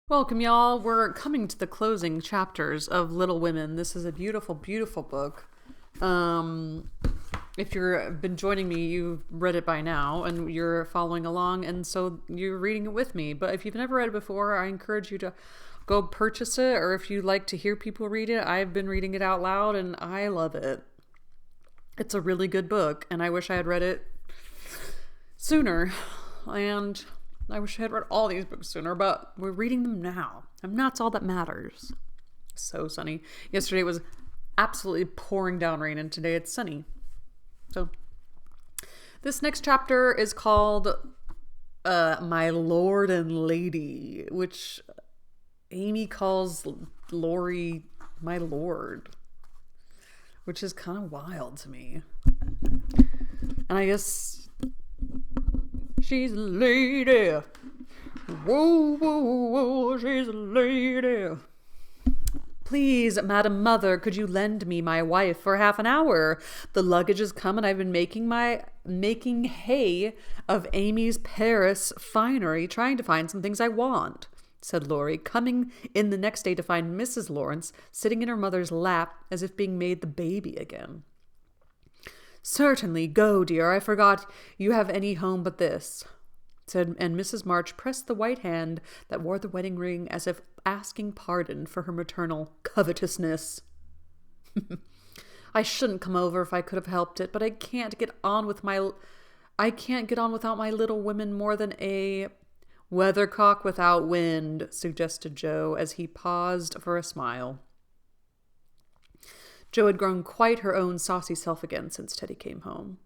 Welcome, y'all. We're coming to the closing chapters of Little Women. This is a beautiful, beautiful book. Um, if you've been joining me, you've read it by now and you're following along, and so you're reading it with me. But if you've never read it before, I encourage you to go purchase it, or if you like to hear people read it, I've been reading it out loud and I love it. It's a really good book, and I wish I had read it sooner. And I wish I had read all these books sooner, but we're reading them now. And that's all that matters. So sunny. Yesterday it was absolutely pouring down rain, and today it's sunny. So this next chapter is called My Lord and Lady, which Amy calls Laurie my lord, which is kind of wild to me. And I guess she's a lady. Whoa, whoa, whoa, she's a lady. Please, Madam Mother, could you lend me my wife for half an hour? The luggage has come and I've been making hay of Amy's Paris finery, trying to find some things I want, said Laurie, coming in the next day to find Mrs. Lawrence sitting in her mother's lap as if being made the baby again. Certainly, go, dear. I forgot you have any home but this, said, and Mrs. March pressed the white hand that wore the wedding ring as if asking pardon for her maternal covetousness. I shouldn't come over if I could have helped it, but I can't get on without my little women more than a weathercock without wind, suggested Joe as he paused for a smile. Jo had grown quite her own saucy self again since Teddy came home.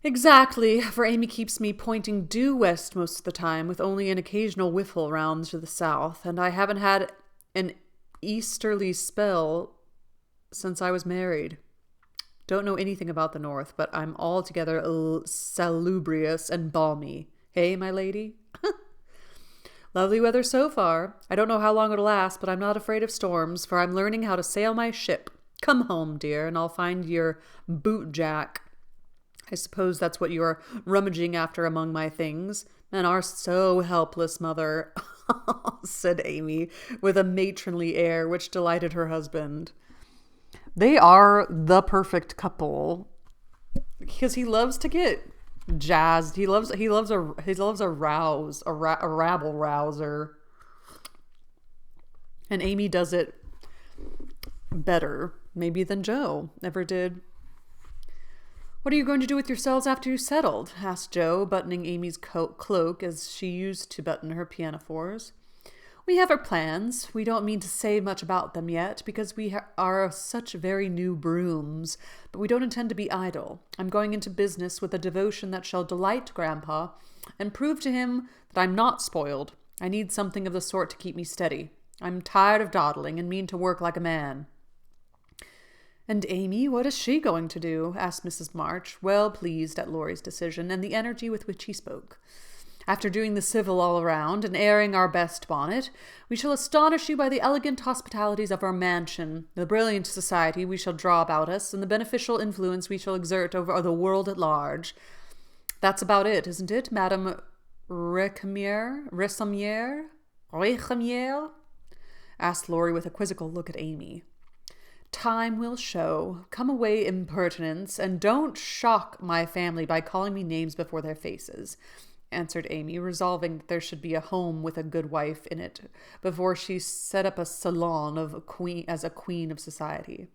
Exactly, for Amy keeps me pointing due west most of the time, with only an occasional whiffle round to the south, and I haven't had an easterly spell since I was married. Don't know anything about the north, but I'm altogether salubrious and balmy. Hey, my lady? Lovely weather so far. I don't know how long it'll last, but I'm not afraid of storms, for I'm learning how to sail my ship. Come home, dear, and I'll find your boot jack. I suppose that's what you're rummaging after among my things. Men are so helpless, Mother, said Amy, with a matronly air which delighted her husband. They are the perfect couple, because he loves to get jazzed. He loves a rabble rouser, and Amy does it better maybe than Jo ever did. What are you going to do with yourselves after you settled? Asked Jo, buttoning Amy's cloak as she used to button her pinafores. We have our plans. We don't mean to say much about them yet, because we are such very new brooms, but we don't intend to be idle. I'm going into business with a devotion that shall delight Grandpa, and prove to him that I'm not spoiled. I need something of the sort to keep me steady. I'm tired of dawdling, and mean to work like a man. And Amy, what is she going to do? Asked Mrs. March, well pleased at Laurie's decision, and the energy with which he spoke. After doing the civil all around, and airing our best bonnet, we shall astonish you by the elegant hospitalities of our mansion, the brilliant society we shall draw about us, and the beneficial influence we shall exert over the world at large. That's about it, isn't it, Madame Recamier? Asked Laurie with a quizzical look at Amy. Time will show. Come away, impertinence, and don't shock my family by calling me names before their faces, answered Amy, resolving that there should be a home with a good wife in it before she set up a salon as a queen of society.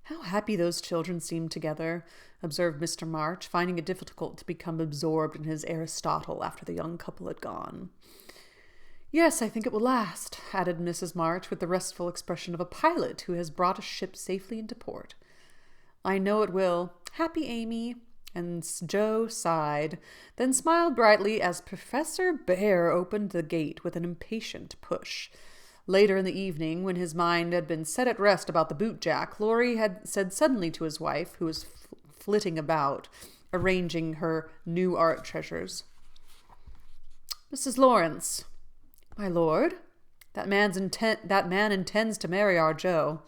How happy those children seemed together, observed Mr. March, finding it difficult to become absorbed in his Aristotle after the young couple had gone. Yes, I think it will last, added Mrs. March with the restful expression of a pilot who has brought a ship safely into port. I know it will. Happy Amy. And Jo sighed, then smiled brightly as Professor Bear opened the gate with an impatient push. Later in the evening, when his mind had been set at rest about the boot-jack, Laurie had said suddenly to his wife, who was flitting about, arranging her new art treasures, Mrs. Lawrence. My lord, that man intends to marry our Jo.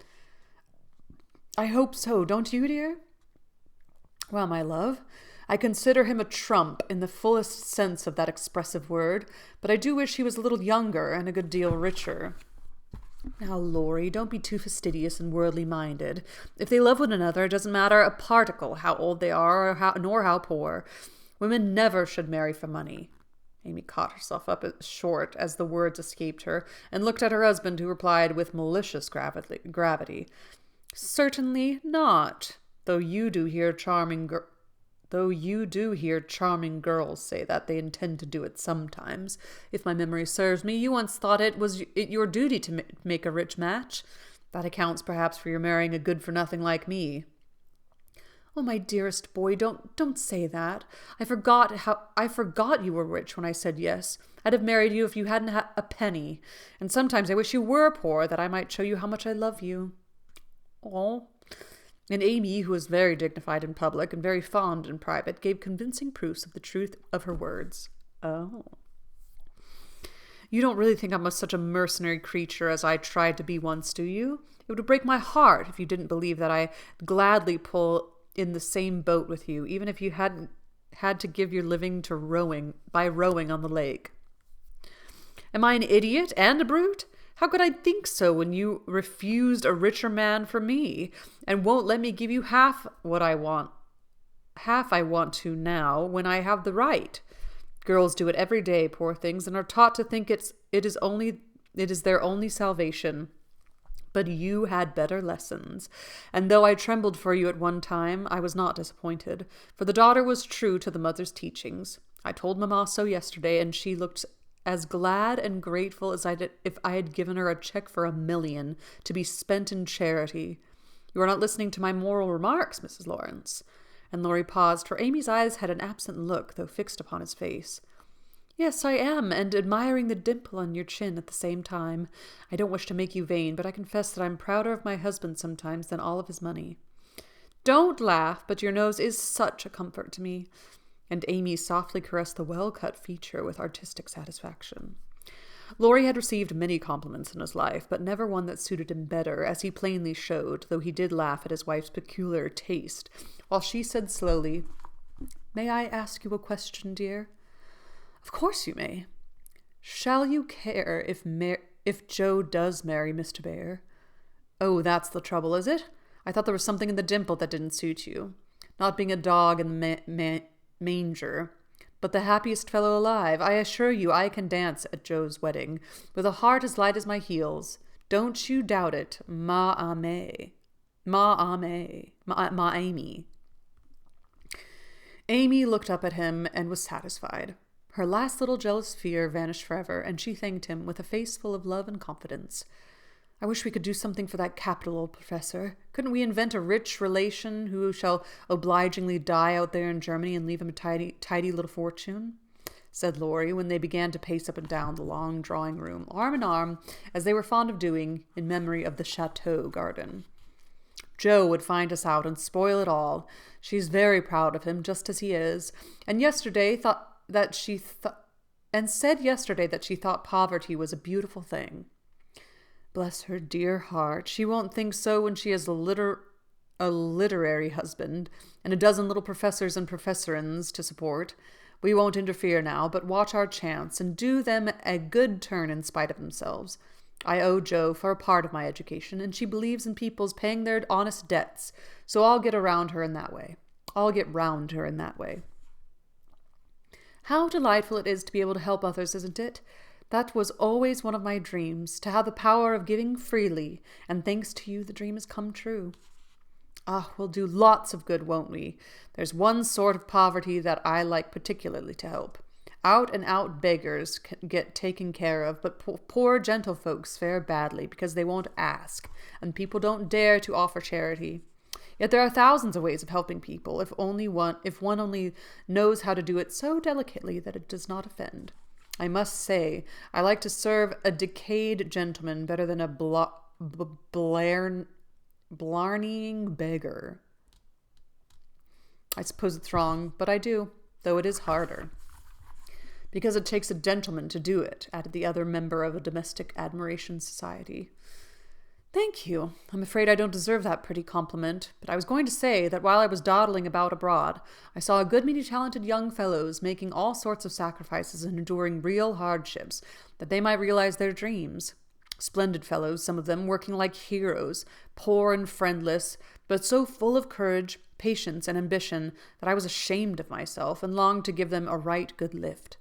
I hope so, don't you, dear? Well, my love, I consider him a trump in the fullest sense of that expressive word, but I do wish he was a little younger and a good deal richer. Now, Laurie, don't be too fastidious and worldly-minded. If they love one another, it doesn't matter a particle how old they are nor how poor. Women never should marry for money. Amy caught herself up short as the words escaped her, and looked at her husband, who replied with malicious gravity. Certainly not, though you do hear charming girls say that they intend to do it sometimes. If my memory serves me, you once thought it was your duty to make a rich match. That accounts perhaps for your marrying a good-for-nothing like me. Oh, my dearest boy, don't say that. I forgot you were rich when I said yes. I'd have married you if you hadn't had a penny. And sometimes I wish you were poor, that I might show you how much I love you. Oh. And Amy, who was very dignified in public and very fond in private, gave convincing proofs of the truth of her words. Oh. You don't really think I'm such a mercenary creature as I tried to be once, do you? It would break my heart if you didn't believe that I gladly pull in the same boat with you, even if you hadn't had to give your living to rowing on the lake. Am I an idiot and a brute? How could I think so when you refused a richer man for me, and won't let me give you half I want to now, when I have the right? Girls do it every day, poor things, and are taught to think it is their only salvation. But you had better lessons, and though I trembled for you at one time, I was not disappointed, for the daughter was true to the mother's teachings. I told Mamma so yesterday, and she looked as glad and grateful as if I had given her a check for $1 million to be spent in charity. You are not listening to my moral remarks, Mrs. Lawrence. And Laurie paused, for Amy's eyes had an absent look, though fixed upon his face. Yes, I am, and admiring the dimple on your chin at the same time. I don't wish to make you vain, but I confess that I'm prouder of my husband sometimes than all of his money. Don't laugh, but your nose is such a comfort to me. And Amy softly caressed the well-cut feature with artistic satisfaction. Laurie had received many compliments in his life, but never one that suited him better, as he plainly showed, though he did laugh at his wife's peculiar taste, while she said slowly, "May I ask you a question, dear?" "Of course you may." "Shall you care if Joe does marry Mr. Bear?" "Oh, that's the trouble, is it? I thought there was something in the dimple that didn't suit you. Not being a dog in the manger, but the happiest fellow alive. I assure you I can dance at Joe's wedding, with a heart as light as my heels. Don't you doubt it, ma Amy. Amy looked up at him and was satisfied. Her last little jealous fear vanished forever, and she thanked him with a face full of love and confidence. I wish we could do something for that capital old professor. Couldn't we invent a rich relation who shall obligingly die out there in Germany and leave him a tidy little fortune?" said Laurie, when they began to pace up and down the long drawing room, arm in arm, as they were fond of doing, in memory of the chateau garden. "Joe would find us out and spoil it all. She's very proud of him, just as he is, and said yesterday that she thought poverty was a beautiful thing. Bless her dear heart, she won't think so when she has a literary husband and a dozen little professors and professorins to support. We won't interfere now, but watch our chance and do them a good turn in spite of themselves. I owe Joe for a part of my education, and she believes in people's paying their honest debts, so I'll get round her in that way. How delightful it is to be able to help others, isn't it? That was always one of my dreams, to have the power of giving freely, and thanks to you the dream has come true. Ah, we'll do lots of good, won't we? There's one sort of poverty that I like particularly to help. Out-and-out beggars get taken care of, but poor gentlefolks fare badly because they won't ask, and people don't dare to offer charity. Yet there are thousands of ways of helping people, if one only knows how to do it so delicately that it does not offend. I must say, I like to serve a decayed gentleman better than a blarneying beggar. I suppose it's wrong, but I do, though it is harder. Because it takes a gentleman to do it, added the other member of a domestic admiration society. Thank you. I'm afraid I don't deserve that pretty compliment, but I was going to say that while I was dawdling about abroad, I saw a good many talented young fellows making all sorts of sacrifices and enduring real hardships, that they might realize their dreams. Splendid fellows, some of them, working like heroes, poor and friendless, but so full of courage, patience, and ambition that I was ashamed of myself and longed to give them a right good lift.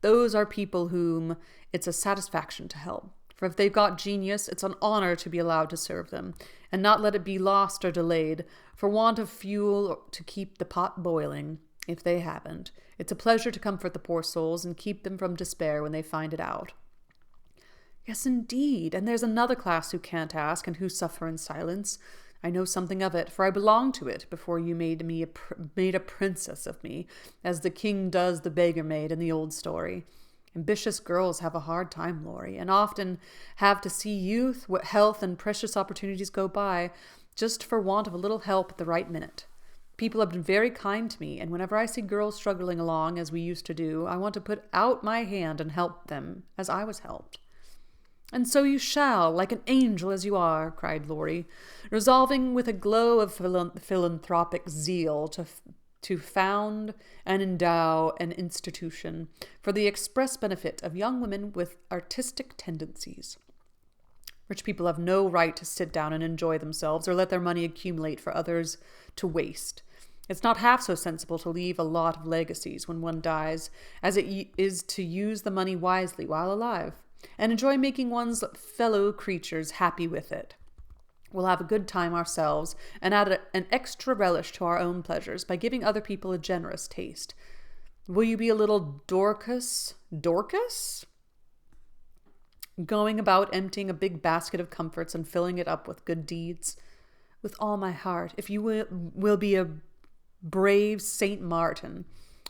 Those are people whom it's a satisfaction to help. For if they've got genius, it's an honor to be allowed to serve them, and not let it be lost or delayed, for want of fuel to keep the pot boiling, if they haven't. It's a pleasure to comfort the poor souls and keep them from despair when they find it out. Yes, indeed, and there's another class who can't ask and who suffer in silence. I know something of it, for I belonged to it before you made a princess of me, as the king does the beggar maid in the old story. Ambitious girls have a hard time, Laurie, and often have to see youth, health, and precious opportunities go by just for want of a little help at the right minute. People have been very kind to me, and whenever I see girls struggling along as we used to do, I want to put out my hand and help them as I was helped. And so you shall, like an angel as you are, cried Laurie, resolving with a glow of philanthropic zeal to found and endow an institution for the express benefit of young women with artistic tendencies. Rich people have no right to sit down and enjoy themselves or let their money accumulate for others to waste. It's not half so sensible to leave a lot of legacies when one dies as it is to use the money wisely while alive and enjoy making one's fellow creatures happy with it. We'll have a good time ourselves and add an extra relish to our own pleasures by giving other people a generous taste. Will you be a little Dorcas? Going about emptying a big basket of comforts and filling it up with good deeds? With all my heart, if you will be a brave Saint Martin,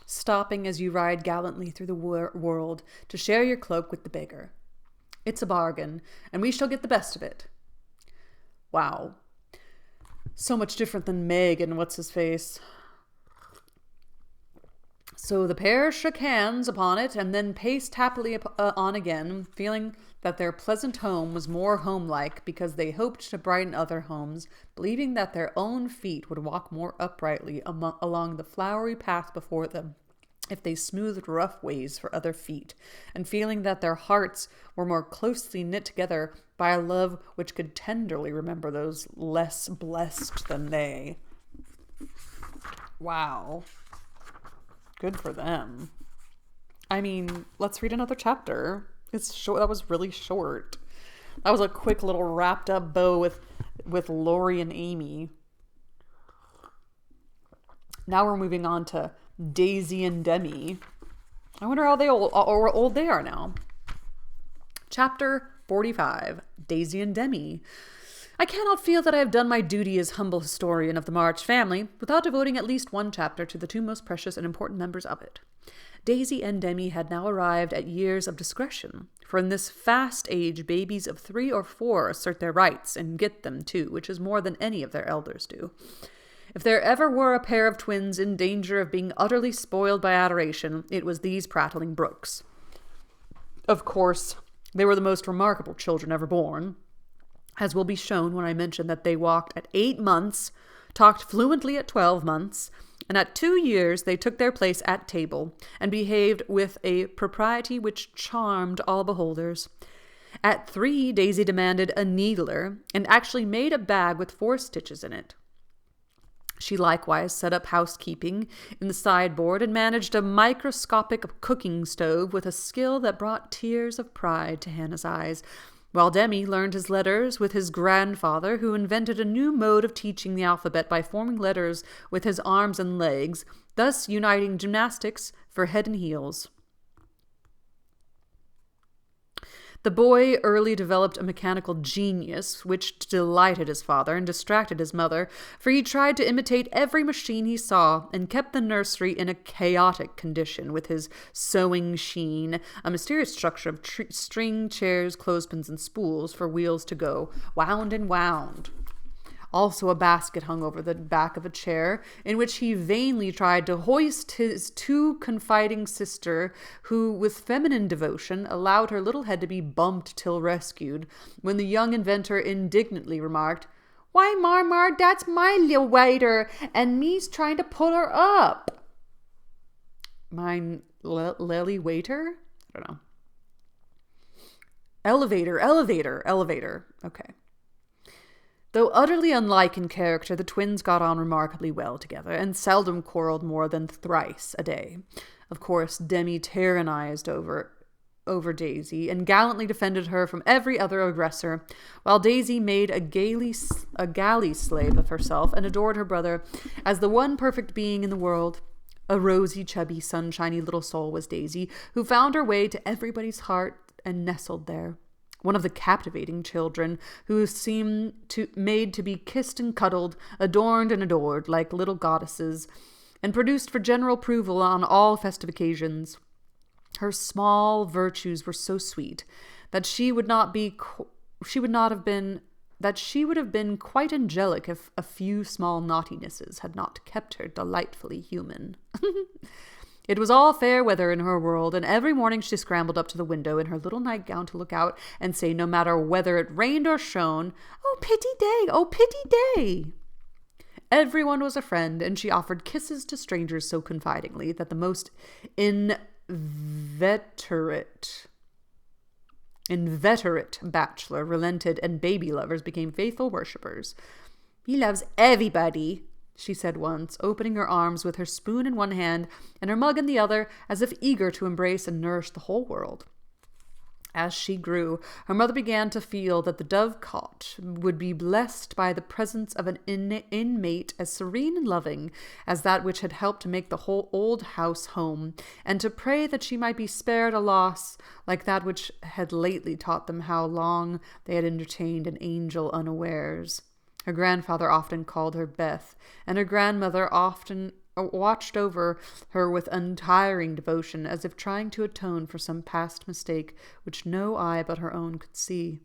stopping as you ride gallantly through the world to share your cloak with the beggar. It's a bargain, and we shall get the best of it. Wow. So much different than Meg and what's-his-face. So the pair shook hands upon it and then paced happily on again, feeling that their pleasant home was more home-like because they hoped to brighten other homes, believing that their own feet would walk more uprightly along the flowery path before them if they smoothed rough ways for other feet, and feeling that their hearts were more closely knit together by a love which could tenderly remember those less blessed than they. Wow. Good for them. I mean, let's read another chapter. It's short. That was really short. That was a quick little wrapped up bow with Laurie and Amy. Now we're moving on to Daisy and Demi. I wonder how old they are now. Chapter 45, Daisy and Demi. I cannot feel that I have done my duty as humble historian of the March family without devoting at least one chapter to the two most precious and important members of it. Daisy and Demi had now arrived at years of discretion, for in this fast age babies of 3 or 4 assert their rights, and get them too, which is more than any of their elders do. If there ever were a pair of twins in danger of being utterly spoiled by adoration, it was these prattling brooks. Of course, they were the most remarkable children ever born, as will be shown when I mention that they walked at 8 months, talked fluently at 12 months, and at 2 years they took their place at table, and behaved with a propriety which charmed all beholders. At 3, Daisy demanded a needler, and actually made a bag with 4 stitches in it. She likewise set up housekeeping in the sideboard and managed a microscopic cooking stove with a skill that brought tears of pride to Hannah's eyes, while Demi learned his letters with his grandfather, who invented a new mode of teaching the alphabet by forming letters with his arms and legs, thus uniting gymnastics for head and heels. The boy early developed a mechanical genius, which delighted his father and distracted his mother, for he tried to imitate every machine he saw, and kept the nursery in a chaotic condition with his sewing sheen, a mysterious structure of string, chairs, clothespins, and spools for wheels to go, wound and wound. Also a basket hung over the back of a chair, in which he vainly tried to hoist his too confiding sister, who, with feminine devotion, allowed her little head to be bumped till rescued, when the young inventor indignantly remarked, "Why, Mar, that's my little waiter, and me's trying to pull her up." Mine lily waiter? I don't know. Elevator. Okay. Though utterly unlike in character, the twins got on remarkably well together, and seldom quarreled more than thrice a day. Of course, Demi tyrannized over Daisy, and gallantly defended her from every other aggressor, while Daisy made a galley slave of herself, and adored her brother as the one perfect being in the world. A rosy, chubby, sunshiny little soul was Daisy, who found her way to everybody's heart and nestled there. One of the captivating children who seemed made to be kissed and cuddled, adorned and adored like little goddesses, and produced for general approval on all festive occasions. Her small virtues were so sweet that she would have been quite angelic if a few small naughtinesses had not kept her delightfully human. It was all fair weather in her world, and every morning she scrambled up to the window in her little nightgown to look out and say, no matter whether it rained or shone, "Oh, pity day! Oh, pity day!" Everyone was a friend, and she offered kisses to strangers so confidingly that the most inveterate bachelor relented, and baby lovers became faithful worshippers. "He loves everybody," she said once, opening her arms with her spoon in one hand and her mug in the other, as if eager to embrace and nourish the whole world. As she grew, her mother began to feel that the dovecot would be blessed by the presence of an inmate as serene and loving as that which had helped to make the whole old house home, and to pray that she might be spared a loss like that which had lately taught them how long they had entertained an angel unawares. Her grandfather often called her Beth, and her grandmother often watched over her with untiring devotion, as if trying to atone for some past mistake which no eye but her own could see.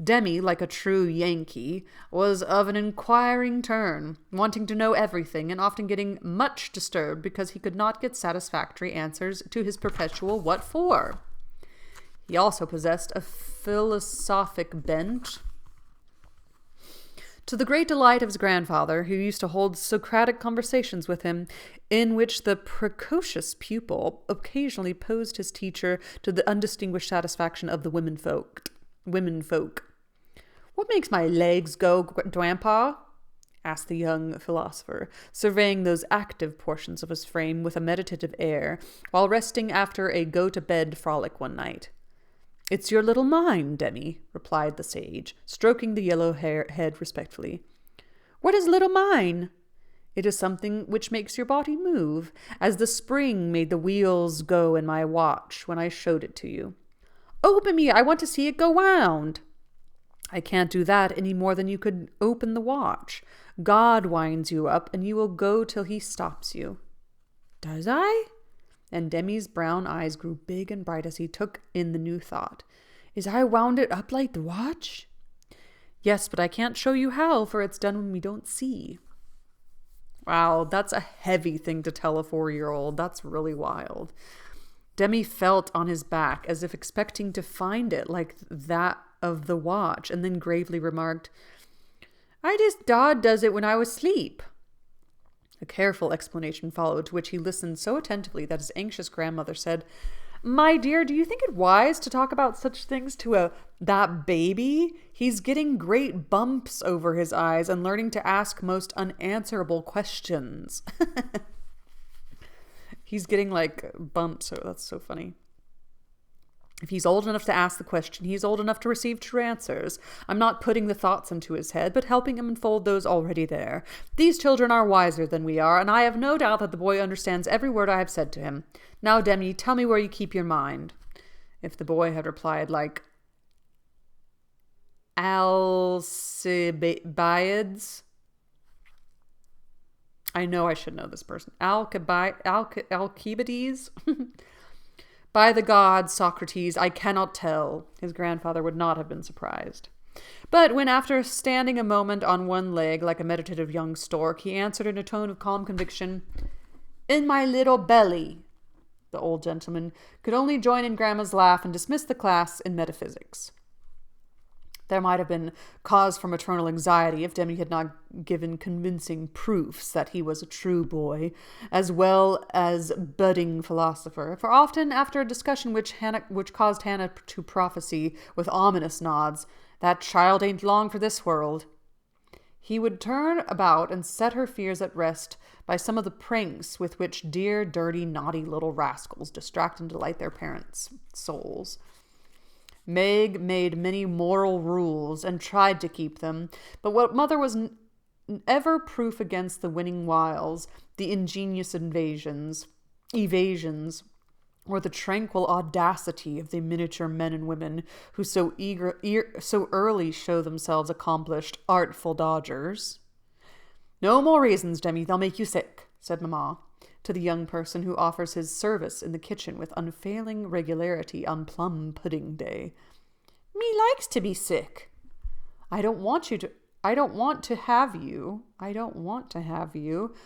Demi, like a true Yankee, was of an inquiring turn, wanting to know everything, and often getting much disturbed because he could not get satisfactory answers to his perpetual "what for?" He also possessed a philosophic bent, to the great delight of his grandfather, who used to hold Socratic conversations with him, in which the precocious pupil occasionally posed his teacher to the undistinguished satisfaction of the womenfolk. "What makes my legs go, Grandpa?" asked the young philosopher, surveying those active portions of his frame with a meditative air, while resting after a go-to-bed frolic one night. "It's your little mind, Demi," replied the sage, stroking the yellow head respectfully. "What is little mine?" "It is something which makes your body move, as the spring made the wheels go in my watch when I showed it to you." "Open me, I want to see it go wound." "I can't do that any more than you could open the watch. God winds you up, and you will go till he stops you." "Does I?" And Demi's brown eyes grew big and bright as he took in the new thought. "Is I wound it up like the watch?" "Yes, but I can't show you how, for it's done when we don't see." Wow, that's a heavy thing to tell a 4-year-old. That's really wild. Demi felt on his back as if expecting to find it like that of the watch, and then gravely remarked, "I just Dad does it when I was asleep." A careful explanation followed, to which he listened so attentively that his anxious grandmother said, "My dear, do you think it wise to talk about such things to that baby? He's getting great bumps over his eyes and learning to ask most unanswerable questions." He's getting like bumps, so that's so funny. If he's old enough to ask the question, he's old enough to receive true answers. I'm not putting the thoughts into his head, but helping him unfold those already there. These children are wiser than we are, and I have no doubt that the boy understands every word I have said to him. Now, Demi, tell me where you keep your mind. If the boy had replied like Alcibiades, I know I should know this person. Alcibiades? "By the gods, Socrates, I cannot tell," his grandfather would not have been surprised. But when, after standing a moment on one leg like a meditative young stork, he answered in a tone of calm conviction, "In my little belly," the old gentleman could only join in Grandma's laugh and dismiss the class in metaphysics. There might have been cause for maternal anxiety if Demi had not given convincing proofs that he was a true boy, as well as budding philosopher. For often, after a discussion which caused Hannah to prophesy with ominous nods, "That child ain't long for this world," he would turn about and set her fears at rest by some of the pranks with which dear, dirty, naughty little rascals distract and delight their parents' souls. Meg made many moral rules and tried to keep them, but what mother was ever proof against the winning wiles, the ingenious evasions, or the tranquil audacity of the miniature men and women who so early show themselves accomplished, artful dodgers. "No more reasons, Demi, they'll make you sick," said Mamma to the young person who offers his service in the kitchen with unfailing regularity on plum pudding day. "Me likes to be sick." I don't want to have you,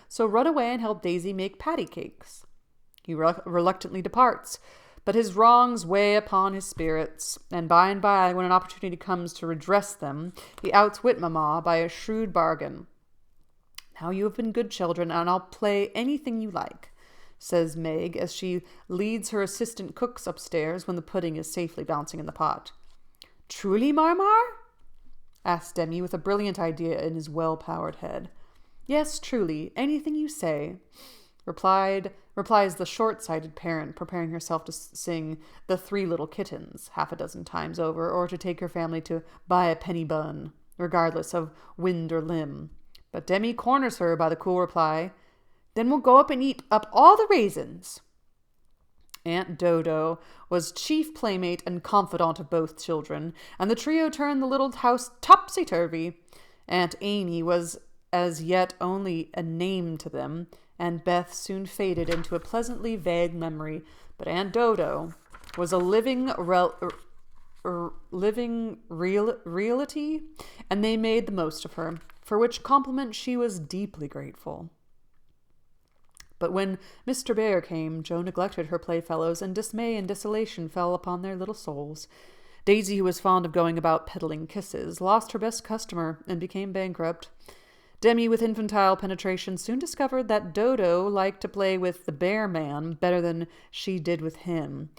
so run away and help Daisy make patty cakes. He reluctantly departs, but his wrongs weigh upon his spirits, and by, when an opportunity comes to redress them, he outwit Mamma by a shrewd bargain. "Now you have been good children, and I'll play anything you like," says Meg, as she leads her assistant cooks upstairs when the pudding is safely bouncing in the pot. "Truly, Marmar?" asked Demi, with a brilliant idea in his well-powered head. "Yes, truly, anything you say," replies the short-sighted parent, preparing herself to sing "The Three Little Kittens" half a dozen times over, or to take her family to buy a penny bun, regardless of wind or limb. But Demi corners her by the cool reply, "Then we'll go up and eat up all the raisins." Aunt Dodo was chief playmate and confidant of both children, and the trio turned the little house topsy-turvy. Aunt Amy was as yet only a name to them, and Beth soon faded into a pleasantly vague memory, but Aunt Dodo was a living reality, and they made the most of her, for which compliment she was deeply grateful. But when Mr. Bear came, Jo neglected her playfellows, and dismay and desolation fell upon their little souls. Daisy, who was fond of going about peddling kisses, lost her best customer and became bankrupt. Demi, with infantile penetration, soon discovered that Dodo liked to play with the bear man better than she did with him.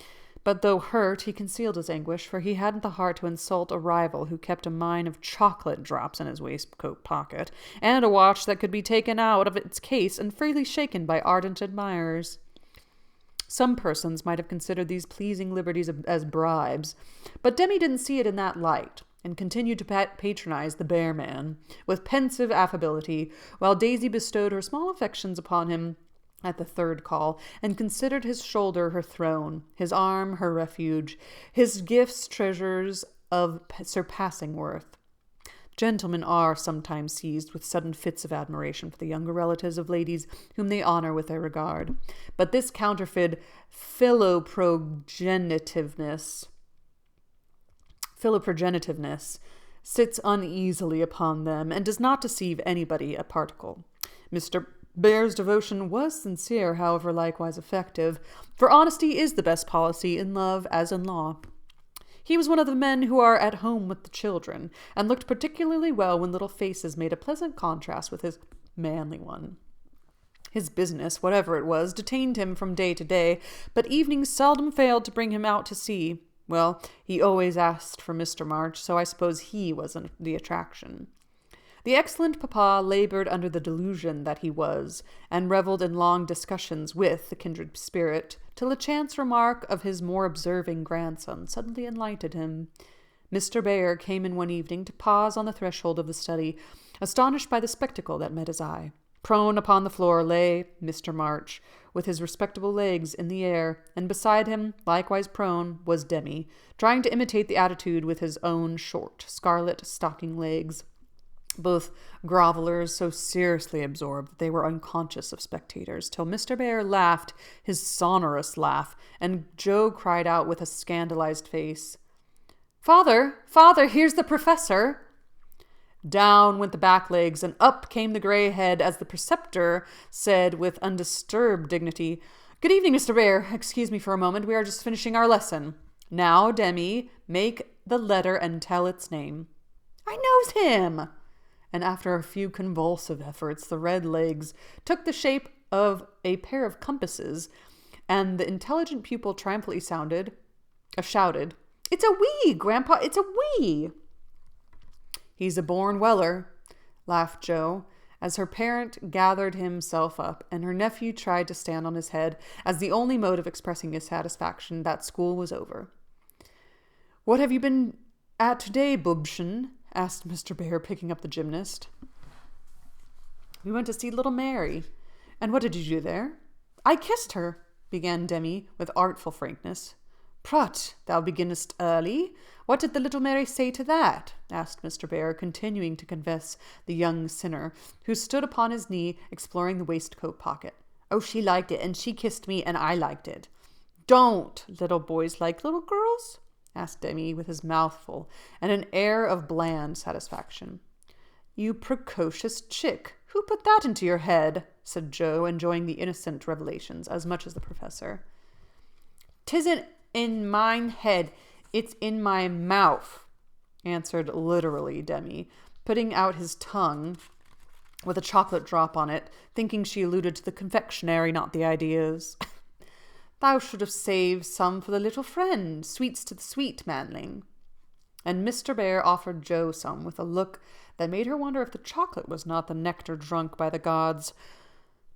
But though hurt, he concealed his anguish, for he hadn't the heart to insult a rival who kept a mine of chocolate drops in his waistcoat pocket, and a watch that could be taken out of its case and freely shaken by ardent admirers. Some persons might have considered these pleasing liberties as bribes, but Demi didn't see it in that light, and continued to patronize the bear man with pensive affability, while Daisy bestowed her small affections upon him at the third call, and considered his shoulder her throne, his arm her refuge, his gifts treasures of surpassing worth. Gentlemen are sometimes seized with sudden fits of admiration for the younger relatives of ladies whom they honor with their regard, but this counterfeit philoprogenitiveness sits uneasily upon them, and does not deceive anybody a particle. Mr. Bear's devotion was sincere, however likewise effective, for honesty is the best policy in love as in law. He was one of the men who are at home with the children, and looked particularly well when little faces made a pleasant contrast with his manly one. His business, whatever it was, detained him from day to day, but evenings seldom failed to bring him out to sea. Well, he always asked for Mr. March, so I suppose he was the attraction. The excellent papa labored under the delusion that he was, and revelled in long discussions with the kindred spirit, till a chance remark of his more observing grandson suddenly enlightened him. Mr. Bear came in one evening to pause on the threshold of the study, astonished by the spectacle that met his eye. Prone upon the floor lay Mr. March, with his respectable legs in the air, and beside him, likewise prone, was Demi, trying to imitate the attitude with his own short, scarlet stocking legs. Both grovellers so seriously absorbed that they were unconscious of spectators, till Mr. Bear laughed his sonorous laugh, and Jo cried out with a scandalized face, Father, here's the professor." Down went the back legs, and up came the grey head as the preceptor said with undisturbed dignity, "Good evening, Mr. Bear. Excuse me for a moment. We are just finishing our lesson. Now, Demi, make the letter and tell its name." "I knows him." And after a few convulsive efforts, the red legs took the shape of a pair of compasses, and the intelligent pupil triumphantly shouted, "It's a we, Grandpa, it's a we." "He's a born Weller," laughed Joe, as her parent gathered himself up, and her nephew tried to stand on his head as the only mode of expressing his satisfaction that school was over. "What have you been at today, Bubchen?" asked Mr. Bear, picking up the gymnast. "We went to see little Mary." "And what did you do there?" "I kissed her," began Demi with artful frankness. "Prut, thou beginnest early. What did the little Mary say to that?" asked Mr. Bear, continuing to confess the young sinner, who stood upon his knee exploring the waistcoat pocket. "Oh, she liked it, and she kissed me, and I liked it." "Don't little boys like little girls?" asked Demi with his mouth full and an air of bland satisfaction. "You precocious chick, who put that into your head?" said Joe, enjoying the innocent revelations as much as the professor. "'Tisn't in mine head, it's in my mouth," answered literally Demi, putting out his tongue with a chocolate drop on it, thinking she alluded to the confectionery, not the ideas. "Thou should have saved some for the little friend, sweets to the sweet, manling." And Mr. Bear offered Joe some with a look that made her wonder if the chocolate was not the nectar drunk by the gods.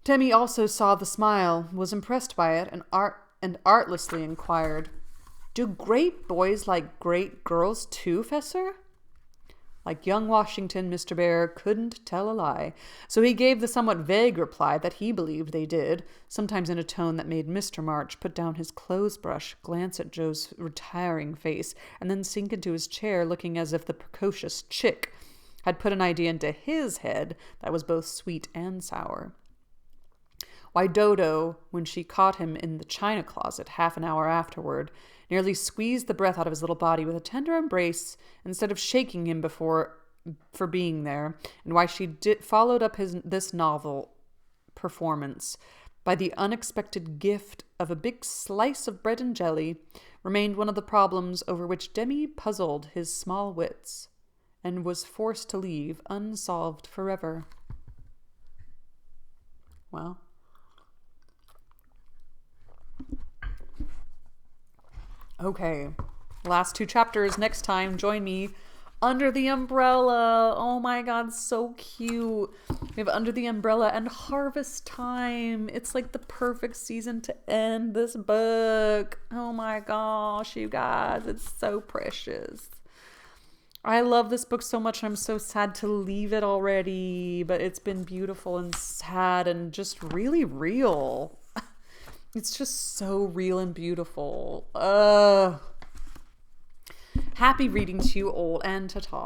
Demi also saw the smile, was impressed by it, and artlessly inquired, "Do great boys like great girls too, Fessor?" Like young Washington, Mr. Bear couldn't tell a lie, so he gave the somewhat vague reply that he believed they did, sometimes in a tone that made Mr. March put down his clothes brush, glance at Joe's retiring face, and then sink into his chair, looking as if the precocious chick had put an idea into his head that was both sweet and sour. Why, Dodo, when she caught him in the china closet half an hour afterward, nearly squeezed the breath out of his little body with a tender embrace instead of shaking him for being there, and why she followed up this novel performance by the unexpected gift of a big slice of bread and jelly, remained one of the problems over which Demi puzzled his small wits, and was forced to leave unsolved forever. Well, okay, last 2 chapters. Next time, join me. Under the Umbrella. Oh my god, so cute. We have Under the Umbrella and Harvest Time. It's like the perfect season to end this book. Oh my gosh, you guys, it's so precious. I love this book so much, and I'm so sad to leave it already, but it's been beautiful and sad and just really real. It's just so real and beautiful. Happy reading to you all, and ta-ta.